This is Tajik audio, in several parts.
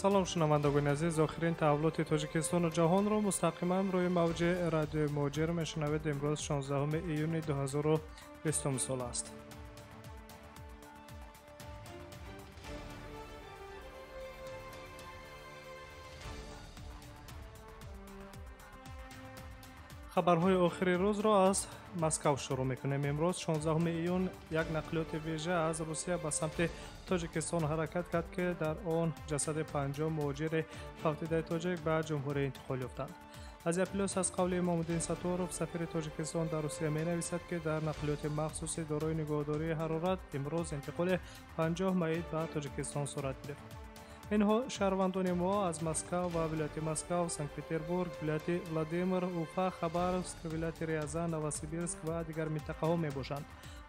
салом шунавандагони азиз, охирин таҳаввулоти тоҷикистону ҷаҳонро мустақиман рӯи мавҷи радиои муҳоҷир мешунавед. имрӯз 16 июни 2020 сол аст. хабарҳои охири рӯзро аз Москав шурӯъ мекунем. имрӯз 16 июн як нақлиёти вижа аз Русия ба самти Тоҷикистон ҳаракат кард, ки дар он ҷасади 50 муҳоҷири фавтидаи тоҷик ба ҷумҳурӣ интиқол ёфтанд. Азия плюс аз қавли Имомуддин Сатторов, сафири Тоҷикистон дар Русия менависад, ки дар нақлиёти махсуси дорои нигоҳдории ҳарорат имрӯз интиқоли 50 маид ба Тоҷикистон сурат гирифт. инҳо шаҳрвандони мо аз Москав ва вилояти Москав, Санкт-Петербург, вилояти Владимир, Уфа, Хабаровск, вилояти Рязан, Новосибирск ва дигар минтақаҳо мебошанд.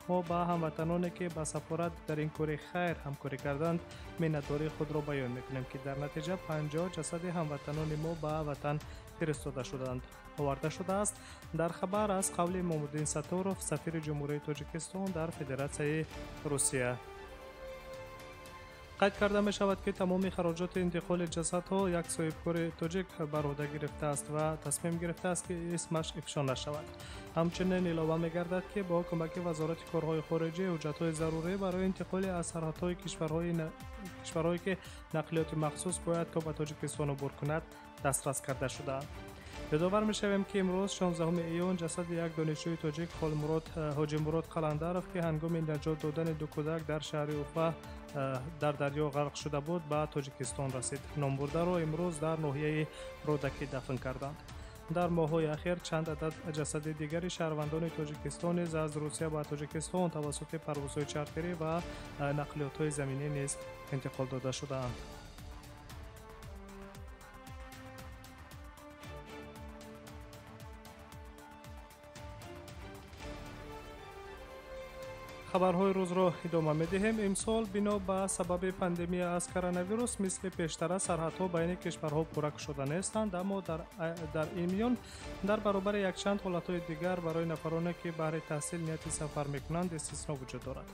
мо ба ҳамватаноне, ки ба сафорат дар ин кори хайр ҳамкорӣ карданд, миннатдории худро баён мекунем, ки дар натиҷа 50 ҷасади ҳамватанони мо ба ватан фиристода шуданд, оварда шудааст. Дар хабар аз қавли Имомуддин Сатторов, сафири ҷумҳурии Тоҷикистон дар Федератсияи Русия. қайд карда мешавад, ки тамоми хароҷоти интиқоли ҷасадҳо як соҳибкори тоҷик бар ӯҳда гирифтааст ва тасмим гирифтааст, ки исмаш ифшо нашавад. ҳамчунин илова мегардад, ки бо кӯмаки вазорати корҳои хориҷӣ ҳуҷҷатҳои зарурӣ барои интиқоли аз сарҳадҳои кишварҳое, ки нақлиёти махсус бояд то ба Тоҷикистон убур кунад, дастрас карда шудаанд. ёдовар мешавем, ки имрӯз 16 июн ҷасади як донишҷӯи тоҷик ҳоҷимурод қаландаров, ки ҳангоми наҷот додани ду кӯдак дар шаҳри Уфа дар дарьё ғарқ шуда буд, ба Тоҷикистон расид. Номбурдаро имрӯз дар ноҳияи Рӯдакӣ дафн карданд. дар моҳҳои ахир чанд адад ҷасади дигари шаҳрвандони Тоҷикистон низ аз Русия ба Тоҷикистон тавассути парвозҳои чартерӣ ва нақлиётҳои заминӣ низ интиқол дода шудаанд. хабарҳои рӯзро идома медиҳем. имсол бино ба сабаби пандемия аз коронавирус мисли пештара сарҳадҳо байни кишварҳо пурра кушода нестанд, аммо дар ин миён дар баробари якчанд ҳолатҳои дигар барои нафароне, ки баҳри таҳсил нияти сафар мекунанд, истисно вуҷуд дорад.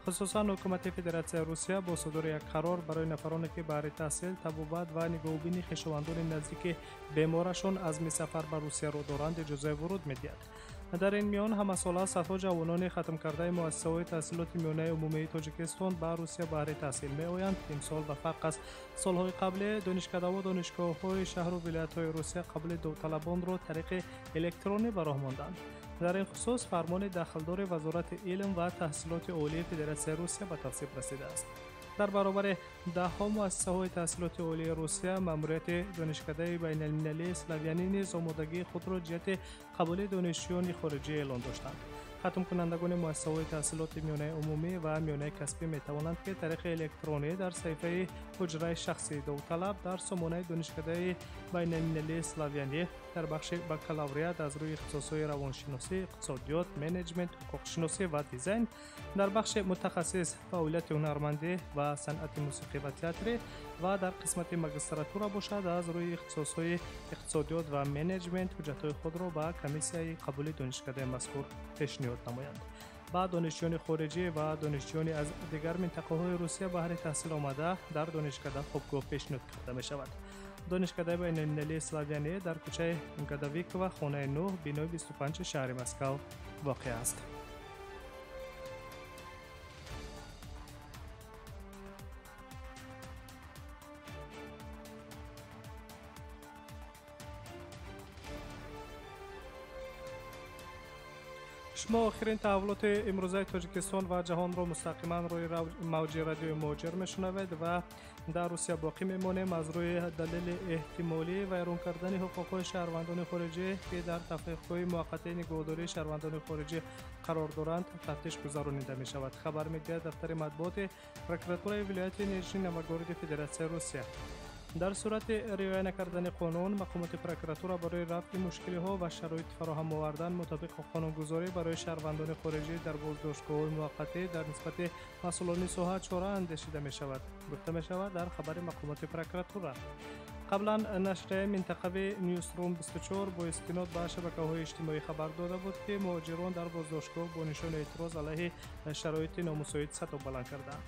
хусусан ҳукумати Федератсияи Русия бо судури як қарор барои нафароне, ки баҳри таҳсил, табобат ва нигоҳубини хишовандони наздики беморашон азми сафар ба Русияро доранд, иҷозаи вуруд медиҳад. дар ин миён ҳамасола садҳо ҷавонони хатмкардаи муассисаҳои таҳсилоти миёнаи умумии Тоҷикистон ба Русия баҳри таҳсил меоянд. имсол ба фарқ аз солҳои қаблӣ, донишкадаву донишгоҳҳои шаҳру вилоятҳои Русия қабули довталабонро тариқи электронӣ ба роҳ монданд. дар ин хусус фармони дахлдори Вазорати илм ва таҳсилоти олии Федератсияи Русия ба тавсиқ расидааст. дар баробари даҳҳо муассисаҳои таҳсилоти олии Русия, маъмурияти донишкадаи байналмилалии Славянӣ низ омодагии худро ҷиҳати қабули донишҷӯёни хориҷӣ эълон доштанд. хатмкунандагони муассисаҳои таҳсилоти миёнаи умумӣ ва миёнаи касбӣ метавонанд, ки тариқи электронӣ дар саҳифаи ҳуҷраи шахсии довталаб дар сомонаи донишкадаи байналмилалии Славянӣ дар бахши бакалавриат аз рӯи ихтисосҳои равоншиносӣ, иқтисодиёт, менеҷмент, ҳуқуқшиносӣ ва дизайн, дар бахши мутахассис фаъолияти ҳунармандӣ ва санъати мусиқӣ ва театрӣ ва дар қисмати магистратура бошад, аз рӯи ихтисосҳои иқтисодиёт ва менеҷмент ҳуҷҷатҳои худро ба комиссияи қабули донишкадаи мазкур пешниҳод намоянд. ба донишҷӯёни хориҷӣ ва донишҷӯёни аз дигар минтақаҳои Русия баҳри таҳсил омада дар донишкада хобгоҳ пешниҳод карда мешавад. донишкадаи байналмилалии Славянӣ дар кӯчаи Гадавикова, хонаи 9, бинои 25 шаҳри Москав воқеъ аст. шумо охирин таҳаввулоти имрӯзаи Тоҷикистон ва ҷаҳонро мустақиман рӯи мавҷи радиои муҳоҷир мешунавед ва дар Русия боқӣ мемонем. аз рӯи далели эҳтимолии вайрон кардани ҳуқуқҳои шаҳрвандони хориҷӣ, ки дар тафриқҳои муваққатии нигоҳдории шаҳрвандони хориҷӣ қарор доранд, тафтиш гузаронида мешавад. хабар медиҳад дафтари матбуоти прокуратураи вилояти Нижний Новгороди Федератсияи Русия. дар сурати риоя накардани қонун, мақомоти прокуратура барои рафъи мушкилиҳо ва шароит фароҳам овардан мутобиқи қонунгузорӣ барои шаҳрвандони хориҷӣ дар боздоштгоҳҳои муваққатӣ дар нисбати масъулони соҳа чора андешида мешавад, гуфта мешавад дар хабари мақомоти прокуратура. қаблан нашрияи минтақавӣ Newsroom 24 бо истинод ба шабакаҳои иҷтимоӣ хабар дода буд, ки муҳоҷирон дар боздоштгоҳ бо нишони эътироз алайҳи шароити номусоид садо баланд карданд.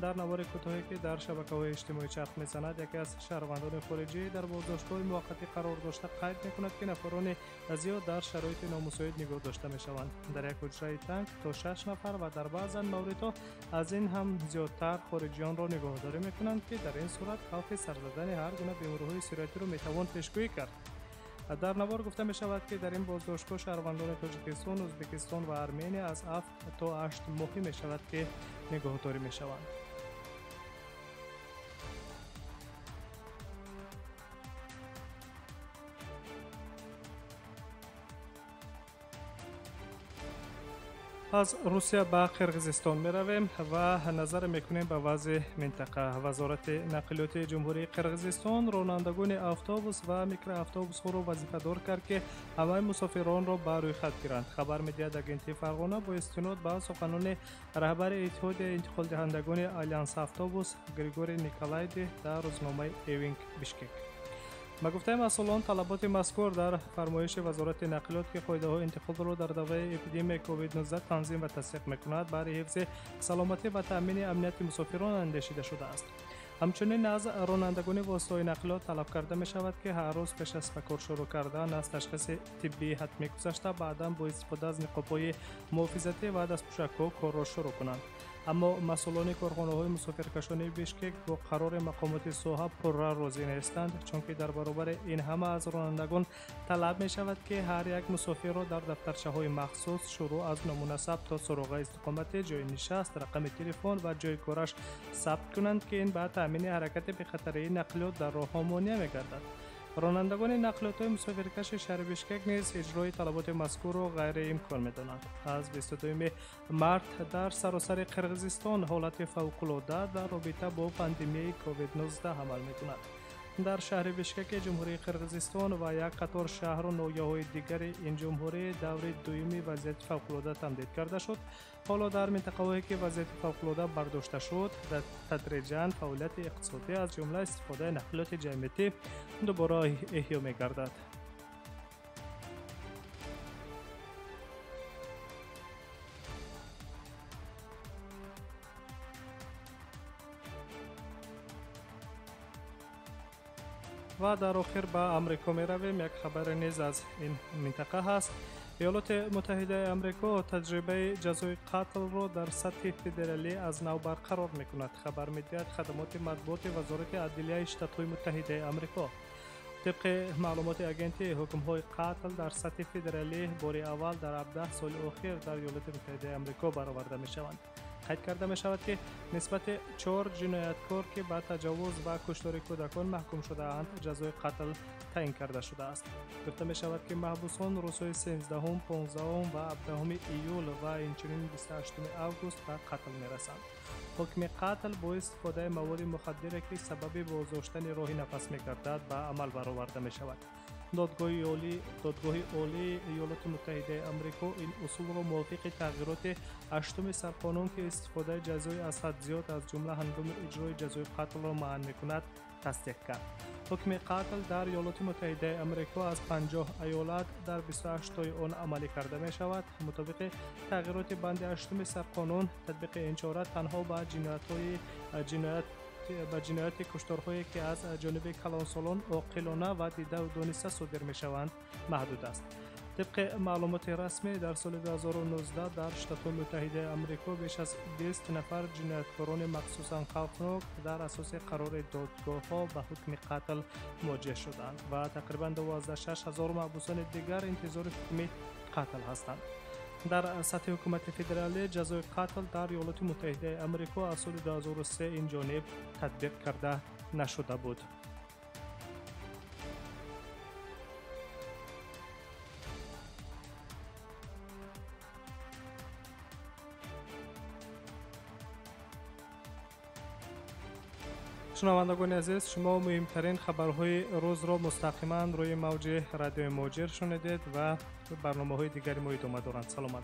در نوار کوتاهی که در شبکه‌های اجتماعی چرخ می‌زند، یکی از شهروندان خارجی در بازداشت‌های موقتی قرار داشته قید می‌کند که نفران زیاد در شرایط نامساعد نگاه داشته می‌شوند. در یک حجره تنگ تا 6 نفر و در بعضی موردها از این هم زیادتر خارجیان را نگهداری می‌کنند که در این صورت خوف سرزدن هر گونه بیماری‌های سیراتی را می‌توان پیشگویی کرد. در نوار گفته می شود که در این بازداشتگاه شهروندان تاجیکستان، ازبکستان و ارمنیا از 7 تا 8 ماهی می شود که نگهداری می شوند. از روسیه به قرقیزستان می رویم و نظر میکنیم به وضع منطقه. وزارت نقلیات جمهوری قرقیزستان رانندگان اتوبوس و میکرو اتوبوس ها را وظیفه دار کرد که همه مسافران را بر روی خط گیرند. خبر میدهد اگنتی فرغانه با استناد به سخنان رهبر اتحاد انتقال دهندگان آلیانس اتوبوس گریگوری نیکولایدی در روزنامه ایوینگ بیشکک. با گفته مسئولان طلبات مذکور در فرمایش وزارت نقلیات که قاعده‌های انتقال را در دوره اپیدمی کووید 19 تنظیم و تصدیق می‌کند برای حفظ سلامتی و تأمین امنیت مسافران اندیشیده شده است. همچنین از رانندگان واسطه‌های نقلیات طلب کرده می‌شود که هر روز پیش از به کار شروع کردن از تشخیص طبی حتمی گذشته بعداً با استفاده از نقاب‌های محافظتی و دستپوشک‌ها کار را شروع کنند. اما مسئولان کارخانه‌های مسافرکشانی بیشکک با قرار مقامات ساحه پررا راضی نیستند، چون که در برابر این همه از رانندگان طلب می شود که هر یک مسافر را در دفترچه‌های مخصوص شروع از نمونه ثبت تا سراغ استقامت، جای نشست، رقم تلفن و جای کارش ثبت کنند که این به تامین حرکت بی‌خطری نقلیات در راه‌ها مانع می‌گردد. رانندگان نقلیات‌های مسافرکش شهر بیشکک نیز اجرای طلبات مذکور را غیر امکان می‌دانند. از 22 مارت در سراسر قرقیزستان حالت فوق‌العاده در رابطه با پاندمی کووید 19 عمل می‌کند. در شهر بیشکک جمهوری قرقیزستان و یک قطار شهر و ناحیه‌های دیگر این جمهوری دوره دومی وضعیت فوق‌العاده تمدید کرده شد. حالا در منطقه‌هایی که وضعیت فوق‌العاده برداشته شد، تدریجاً فعالیت اقتصادی از جمله استفاده نقلیات جمعیتی دوباره احیا می‌گردد. و در آخر به امریکا می رویم. یک خبر نیز از این منطقه هست. ایالات متحده امریکا تجربه جزای قتل را در سطح فدرالی از نو برقرار می کند. خبر می دهد خدمات مطبوعات وزارت عدلیه شتات‌های متحده امریکا. طبق معلومات اگنتی، حکم‌های قتل در سطح فدرالی بار اول در 17 سال اخیر در ایالات متحده امریکا برآورده می شوند. قید کرده می شود که نسبت 4 جنایتکار که به تجاوز و کشتار کودکان محکوم شده اند جزای قتل تعیین کرده شده است. گفته می شود که محبوسان روزهای 13، 15 و 17 ایول و اینچنین 28 اوگوست به قتل می رسند. حکم قتل با استفاده مواد مخدر که سبب بازداشتن راه نفس می گردد به عمل برآورده می شود. دادگاه عالی ایالات متحده امریکا این اصول را موافق تغییرات 8 سرقانون که استفاده جزای از حد زیاد از جمله هنگام اجرای جزای قتل را معنی می‌کند تصدیق کرد. حکم قتل در ایالات متحده امریکا از 50 ایالت در 28 تای آن عملی کرده می شود. مطابق تغییرات بند 8 سرقانون، تطبیق این چاره تنها به جنایت کشتارهایی که از جانب کلانسالان عاقلانه و دیده و دانسته صادر می شوند محدود است. طبق معلومات رسمی در سال 2019 در شتات متحده امریکا بیش از 20 نفر جنایتکاران مخصوصاً خوفناک در اساس قرار دادگاه‌ها به حکم قتل مواجه شدند و تقریباً 12,000 محبوسان دیگر انتظار حکم قتل هستند. در سطح حکومت فدرالی جزای قتل در ایالات متحده امریکا از سال 2003 این جانب تطبیق کرده نشده بود. شنوندگان عزیز، شما مهمترین خبرهای روز را مستقیما روی موج رادیو موجر شنیدید و برنامه‌های دیگری ما ادامه دارند. سلامت.